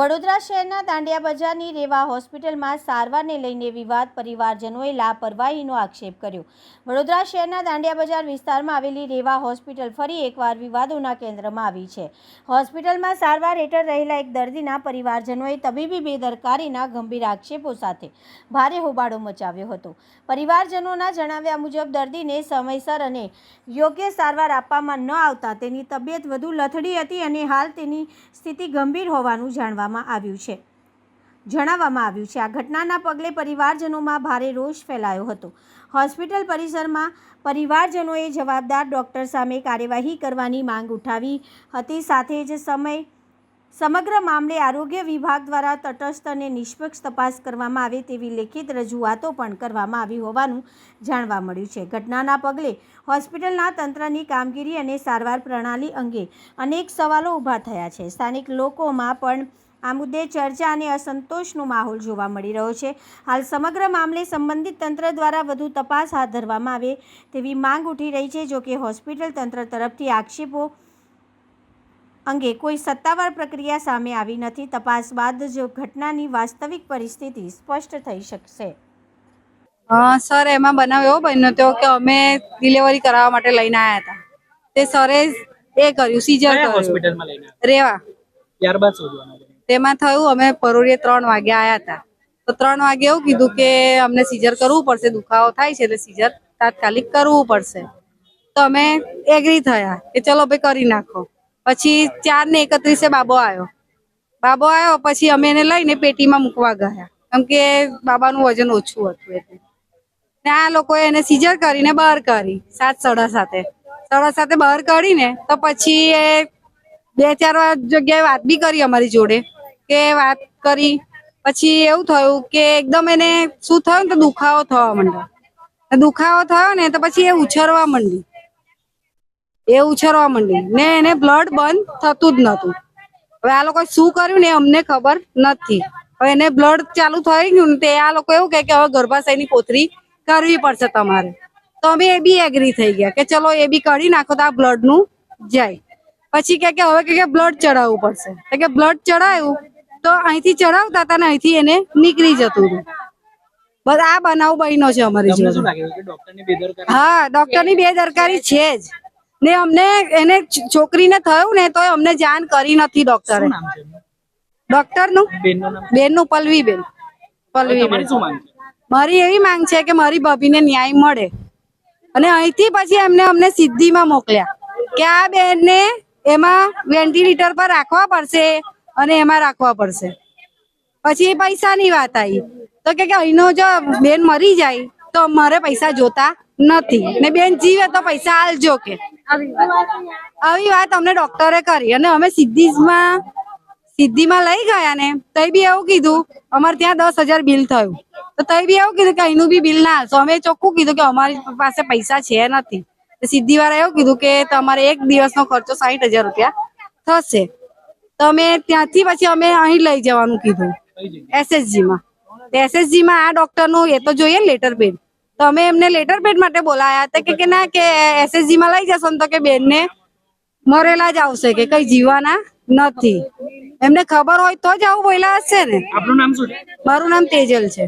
વડોદરા શહેરના દાંડિયા બજારની રેવા હોસ્પિટલમાં સારવારને લઈને વિવાદ, પરિવારજનોએ લાપરવાહીનો આક્ષેપ કર્યો। વડોદરા શહેરના દાંડિયા બજાર વિસ્તારમાં આવેલી રેવા હોસ્પિટલ ફરી એકવાર વિવાદોના કેન્દ્રમાં આવી છે। હોસ્પિટલમાં સારવાર હેઠળ રહેલા એક દર્દીના પરિવારજનોએ તબીબી બેદરકારીના ગંભીર આક્ષેપો સાથે ભારે હોબાળો મચાવ્યો હતો। પરિવારજનોના જણાવ્યા મુજબ દર્દીને સમયસર અને યોગ્ય સારવાર આપવામાં ન આવતા તેની તબિયત વધુ લથડી હતી અને હાલ તેની સ્થિતિ ગંભીર હોવાનું જણાવવામાં આવ્યું છે। આ ઘટનાના પગલે પરિવારજનોમાં ભારે રોષ ફેલાયો હતો। હોસ્પિટલ પરિસરમાં પરિવારજનોએ જવાબદાર ડોક્ટર સામે કાર્યવાહી કરવાની માંગ ઉઠાવી હતી। સાથે જ સમગ્ર મામલે આરોગ્ય વિભાગ દ્વારા તટસ્થ અને નિષ્પક્ષ તપાસ કરવામાં આવે તેવી લેખિત રજૂઆતો પણ કરવામાં આવી હોવાનું જાણવા મળ્યું છે। ઘટનાના પગલે હોસ્પિટલના તંત્રની કામગીરી અને સારવાર પ્રણાલી અંગે અનેક સવાલો ઊભા થયા છે। સ્થાનિક લોકોમાં પણ આ મુદ્દે ચર્ચા અને અસંતોષનો માહોલ જોવા મળી રહ્યો છે। હાલ સમગ્ર મામલે સંબંધિત તંત્ર દ્વારા વધુ તપાસ હાથ ધરવામાં આવે તેવી માંગ ઉઠી રહી છે। જોકે હોસ્પિટલ તંત્ર તરફથી આક્ષેપો અંગે કોઈ સત્તાવાર પ્રક્રિયા સામે આવી નથી। તપાસ બાદ જ ઘટનાની વાસ્તવિક પરિસ્થિતિ સ્પષ્ટ થઈ શકશે। સર, એમાં બનાવ એવો બન્યો હતો કે અમે ડિલિવરી કરાવવા માટે લઈને આવ્યા હતા। તે સરે એ કર્યું, સીઝર કર્યું હોસ્પિટલમાં લઈને રેવા। ત્યારબાદ શોધવાનું તેમાં થયું, અમે પરોઢિયે 3 વાગે આવ્યા હતા તો 3 વાગે એવું કીધું કે અમને સીઝર કરવું પડશે, દુખાવો થાય છે એટલે સીઝર તાત્કાલિક કરવું પડશે। તો અમે એગ્રી થયા કે ચલો ભાઈ કરી નાખો। પછી 4:31 બાબો આવ્યો પછી અમે એને લઈને પેટીમાં મૂકવા ગયા કેમ કે બાબાનું વજન ઓછું હતું એટલે ને આ લોકોએ એને સીઝર કરીને બહાર કરી 7:7 બહાર કાઢીને તો પછી એ 2-4 જગ્યાએ વાત બી કરી અમારી જોડે કે વાત કરી પછી એવું થયું કે એકદમ એને શું થયું તો દુખાવો થયો ને તો પછી એ ઉછરવા માંડી ને એને બ્લડ બંધ થતું જ નતું। હવે આ લોકો શું કર્યું ને અમને ખબર નથી। હવે એને બ્લડ ચાલુ થઈ ગયું ને તે આ લોકો એવું કે હવે ગર્ભાશયની કોથળી કરવી પડશે તમારે। તો અમે એ બી એગ્રી થઈ ગયા કે ચલો એ બી કરી નાખો તો આ બ્લડ નું જાય। પછી કે હવે કે બ્લડ ચડાવવું પડશે કે બ્લડ ચડાવ્યું તો અહીંથી ચડાવતા હતા ને અહીંથી એને નીકળી જતું હતું। બસ આ બનાવ બન્યો છે અમારી જોડે। હા, ડોક્ટરની બેદરકારી છે જ ને અમને એને છોકરીને થયું ને તો અમને જાણ કરી નથી ડોક્ટરનું બેનનું પલ્લવીબેન। મારી એવી માંગ છે કે મારી ભાભીને ન્યાય મળે અને અહીંથી પછી અમને સિદ્ધિમાં મોકલ્યા કે આ બેનને એમાં વેન્ટિલેટર પર રાખવા પડશે અને એમાં રાખવા પડશે। પછી પૈસાની વાત આવી તો કે અહીંનો જો બેન મરી જાય તો અમારે પૈસા જોતા નથી ને બેન જીવે તો પૈસા આલજો કે આવી વાત અમને ડોક્ટરે કરી અને અમે સિદ્ધિમાં લઈ ગયા ને તઈ બી એવું કીધું અમારે ત્યાં 10,000 બિલ થયું તો તઈ બી એવું કીધું કે અહીંનું બી બિલ ના આવશો। અમે ચોખ્ખું કીધું કે અમારી પાસે પૈસા છે નથી। સિદ્ધિ વાળા એવું કીધું કે તમારે 1 દિવસનો ખર્ચો 60,000 રૂપિયા થશે। તો અમે ત્યાંથી પછી અમે અહીં લઈ જવાનું કીધું SSG માં આ ડોક્ટર નું એ તો જોઈએ લેટર પેડ તો અમે એમને લેટર પેડ માટે બોલાયા હતા કે ના કે SSG માં લઈ જશો ને તો કે બેનને મરેલા જ આવશે કે કઈ જીવવાના નથી। એમને ખબર હોય તો જ આવું બોલ્યા હશે ને। આપનું નામ શું છે? મારું નામ તેજલ છે।